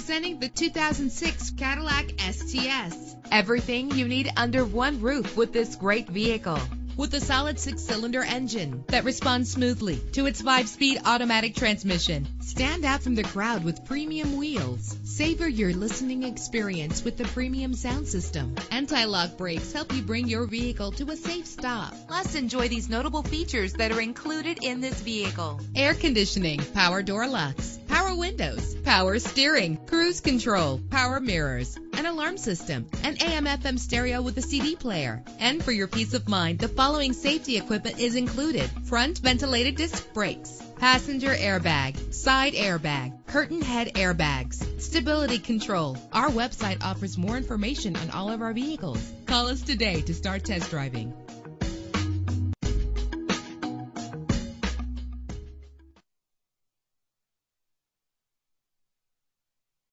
Presenting the 2006 Cadillac STS. Everything you need under one roof with this great vehicle. With a solid 6-cylinder engine that responds smoothly to its 5-speed automatic transmission. Stand out from the crowd with premium wheels. Savor your listening experience with the premium sound system. Anti-lock brakes help you bring your vehicle to a safe stop. Plus, enjoy these notable features that are included in this vehicle: air conditioning, power door locks, power windows, power steering, cruise control, power mirrors, an alarm system, an AM/FM stereo with a CD player. And for your peace of mind, the following safety equipment is included: front ventilated disc brakes, passenger airbag, side airbag, curtain head airbags, stability control. Our website offers more information on all of our vehicles. Call us today to start test driving.